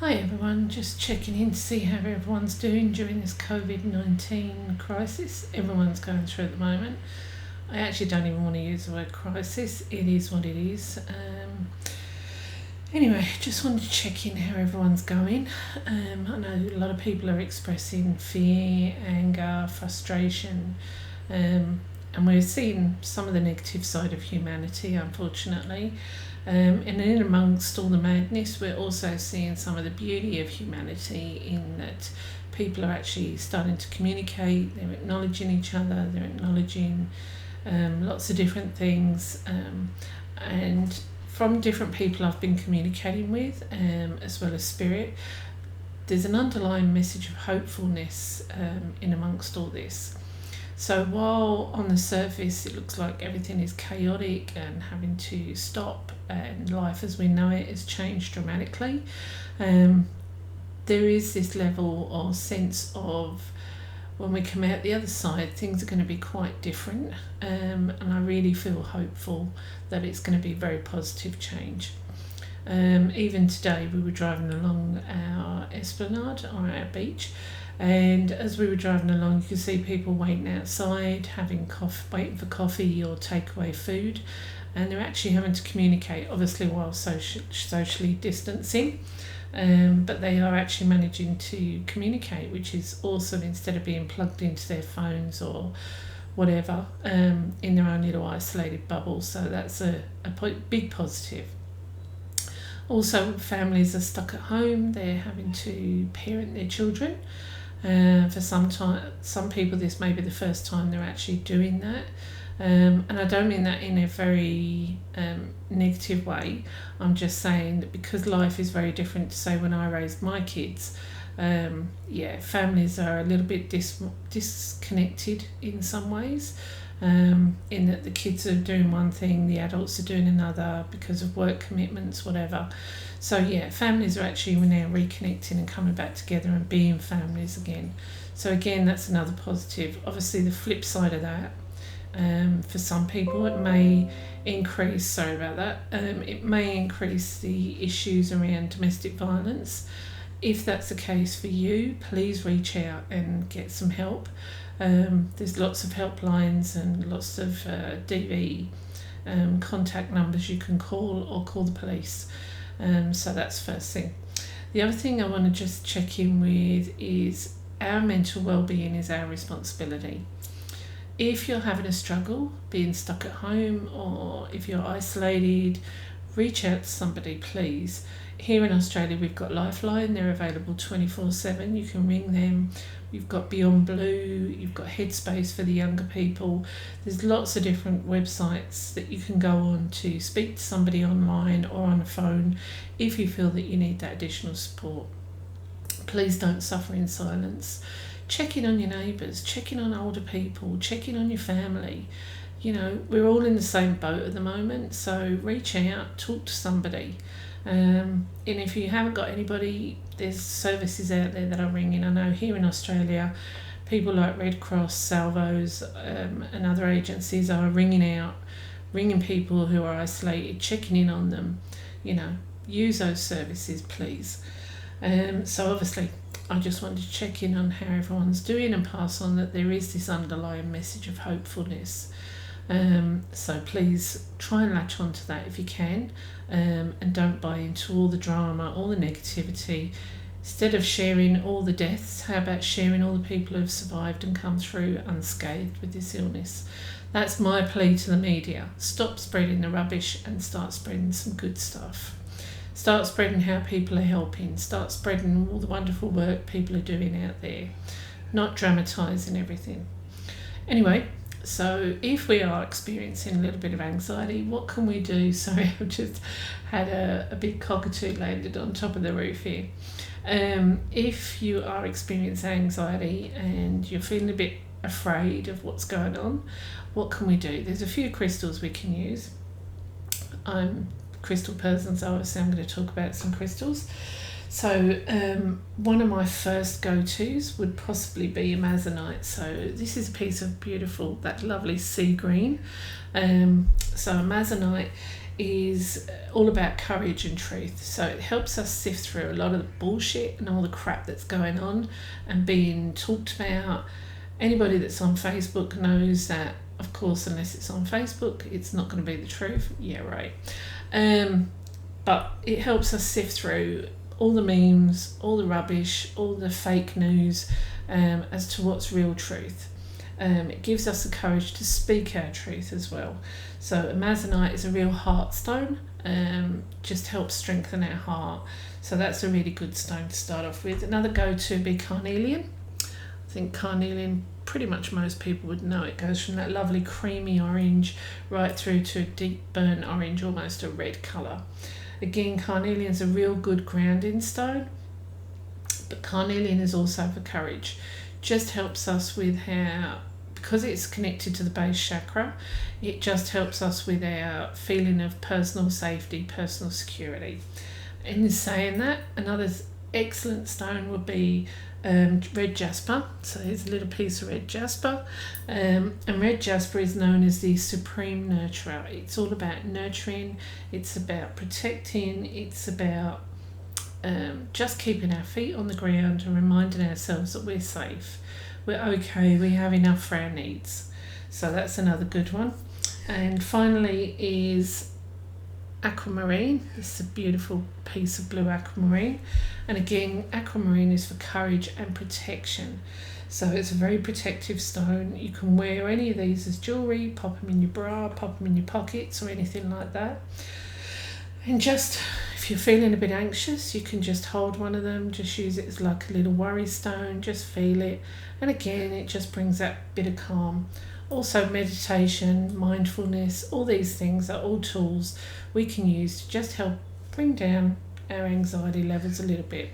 Hi everyone, just checking in to see how everyone's doing during this COVID-19 crisis everyone's going through at the moment. I actually don't even want to use the word crisis, it is what it is. Anyway, just wanted to check in how everyone's going. I know a lot of people are expressing fear, anger, frustration, and we're seeing some of the negative side of humanity, unfortunately. And in amongst all the madness, we're also seeing some of the beauty of humanity in that people are actually starting to communicate, they're acknowledging each other, they're acknowledging lots of different things. And from different people I've been communicating with, as well as spirit, there's an underlying message of hopefulness in amongst all this. So while on the surface it looks like everything is chaotic and having to stop and life as we know it has changed dramatically, there is this level or sense of when we come out the other side things are going to be quite different, and I really feel hopeful that it's going to be very positive change. Even today we were driving along our esplanade or our beach, and as we were driving along you could see people waiting outside waiting for coffee or takeaway food, and they're actually having to communicate, obviously while socially distancing, but they are actually managing to communicate, which is awesome, instead of being plugged into their phones or whatever, in their own little isolated bubble. So that's a big positive. Also, families are stuck at home, they're having to parent their children. For some people this may be the first time they're actually doing that, and I don't mean that in a very negative way. I'm just saying that because life is very different to say when I raised my kids. Families are a little bit disconnected in some ways, in that the kids are doing one thing, the adults are doing another because of work commitments, whatever. So families are actually now reconnecting and coming back together and being families again. So again, that's another positive. Obviously the flip side of that, for some people it may increase, it may increase the issues around domestic violence. If that's the case for you, please reach out and get some help. There's lots of helplines and lots of DV contact numbers you can call, or call the police. So that's the first thing. The other thing I want to just check in with is our mental well-being is our responsibility. If you're having a struggle being stuck at home, or if you're isolated, reach out to somebody, please. Here in Australia we've got Lifeline, they're available 24/7, you can ring them. We've got Beyond Blue, you've got Headspace for the younger people. There's lots of different websites that you can go on to speak to somebody online or on a phone if you feel that you need that additional support. Please don't suffer in silence. Check in on your neighbours, check in on older people, check in on your family. We're all in the same boat at the moment, so reach out, talk to somebody. And if you haven't got anybody, there's services out there that are ringing. I know here in Australia, people like Red Cross, Salvos, and other agencies are ringing people who are isolated, checking in on them. Use those services, please. So obviously, I just wanted to check in on how everyone's doing and pass on that there is this underlying message of hopefulness. So please try and latch onto that if you can, and don't buy into all the drama, all the negativity. Instead of sharing all the deaths, how about sharing all the people who have survived and come through unscathed with this illness? That's my plea to the media. Stop spreading the rubbish and start spreading some good stuff. Start spreading how people are helping. Start spreading all the wonderful work people are doing out there. Not dramatising everything. Anyway, so if we are experiencing a little bit of anxiety, what can we do? Sorry, I've just had a big cockatoo landed on top of the roof here. If you are experiencing anxiety and you're feeling a bit afraid of what's going on, what can we do? There's a few crystals we can use. I'm a crystal person, so obviously I'm going to talk about some crystals. So one of my first go-tos would possibly be amazonite. So this is a piece of beautiful, that lovely sea green. So amazonite is all about courage and truth. So it helps us sift through a lot of the bullshit and all the crap that's going on and being talked about. Anybody that's on Facebook knows that, of course, unless it's on Facebook, it's not going to be the truth. Yeah, right. But it helps us sift through all the memes, all the rubbish, all the fake news, as to what's real truth. It gives us the courage to speak our truth as well. So amazonite is a real heart stone, just helps strengthen our heart. So that's a really good stone to start off with. Another go-to would be carnelian. I think carnelian, pretty much most people would know. It goes from that lovely creamy orange right through to a deep burnt orange, almost a red colour. Again, carnelian is a real good grounding stone, but carnelian is also for courage. Just helps us with how, because it's connected to the base chakra, it just helps us with our feeling of personal safety, personal security. In saying that, another excellent stone would be red jasper. So here's a little piece of red jasper, and red jasper is known as the supreme nurturer. It's all about nurturing, it's about protecting, it's about just keeping our feet on the ground and reminding ourselves that we're safe, we're okay, we have enough for our needs. So that's another good one. And finally is aquamarine. It's a beautiful piece of blue aquamarine, and again, aquamarine is for courage and protection. So it's a very protective stone. You can wear any of these as jewellery, pop them in your bra, pop them in your pockets or anything like that. And just, if you're feeling a bit anxious, you can just hold one of them, just use it as like a little worry stone, just feel it. And again, it just brings that bit of calm. Also meditation, mindfulness, all these things are all tools we can use to just help bring down our anxiety levels a little bit.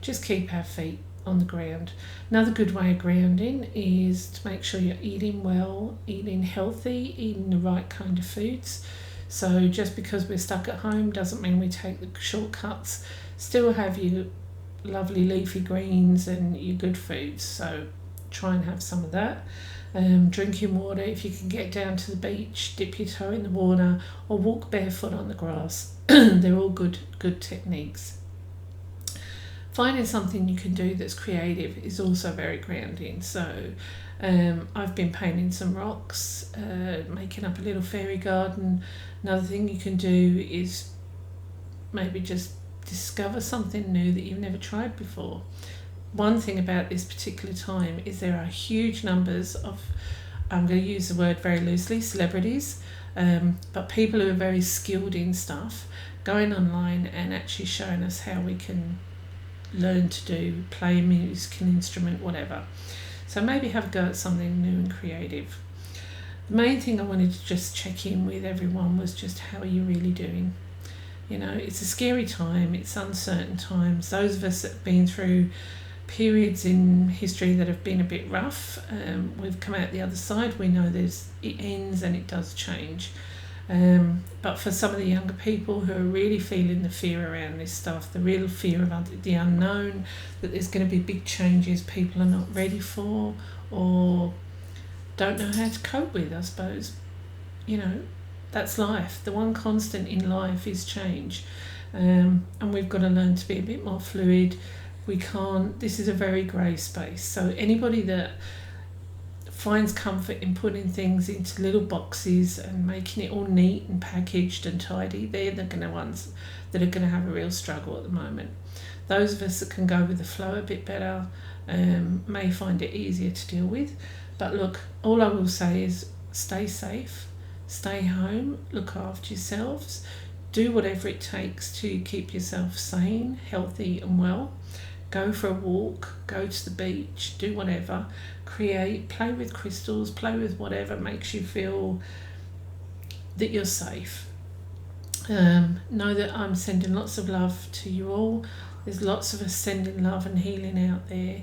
Just keep our feet on the ground. Another good way of grounding is to make sure you're eating well, eating healthy, eating the right kind of foods. So just because we're stuck at home doesn't mean we take the shortcuts. Still have your lovely leafy greens and your good foods. So try and have some of that. Drinking water, if you can get down to the beach, dip your toe in the water or walk barefoot on the grass. They're all good techniques. Finding something you can do that's creative is also very grounding. So I've been painting some rocks, making up a little fairy garden. Another thing you can do is maybe just discover something new that you've never tried before. One thing about this particular time is there are huge numbers of, I'm going to use the word very loosely, celebrities, but people who are very skilled in stuff, going online and actually showing us how we can learn to do, play a musical instrument, whatever. So maybe have a go at something new and creative. The main thing I wanted to just check in with everyone was just how are you really doing? You know, it's a scary time, it's uncertain times. Those of us that have been through periods in history that have been a bit rough, we've come out the other side. We know it ends and it does change. But for some of the younger people who are really feeling the fear around this stuff, the real fear of the unknown, that there's going to be big changes people are not ready for or don't know how to cope with, I suppose. You know, that's life. The one constant in life is change. And we've got to learn to be a bit more fluid. This is a very grey space. So anybody that finds comfort in putting things into little boxes and making it all neat and packaged and tidy, they're the ones that are going to have a real struggle at the moment. Those of us that can go with the flow a bit better may find it easier to deal with. But look, all I will say is stay safe, stay home, look after yourselves, do whatever it takes to keep yourself sane, healthy and well. Go for a walk, go to the beach, do whatever, create, play with crystals, play with whatever makes you feel that you're safe. Know that I'm sending lots of love to you all. There's lots of us sending love and healing out there.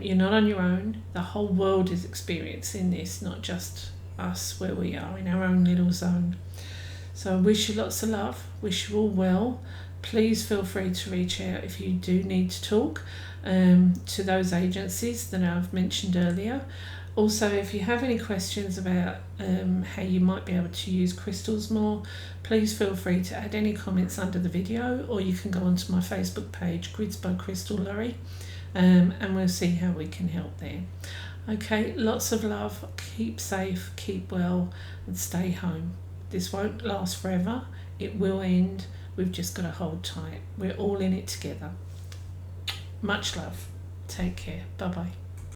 You're not on your own. The whole world is experiencing this, not just us where we are in our own little zone. So I wish you lots of love, wish you all well. Please feel free to reach out if you do need to talk to those agencies that I've mentioned earlier. Also, if you have any questions about how you might be able to use crystals more, please feel free to add any comments under the video, or you can go onto my Facebook page, Grids by Crystal Laurie, and we'll see how we can help there. Okay, lots of love, keep safe, keep well, and stay home. This won't last forever, it will end, we've just got to hold tight. We're all in it together. Much love, take care, bye bye.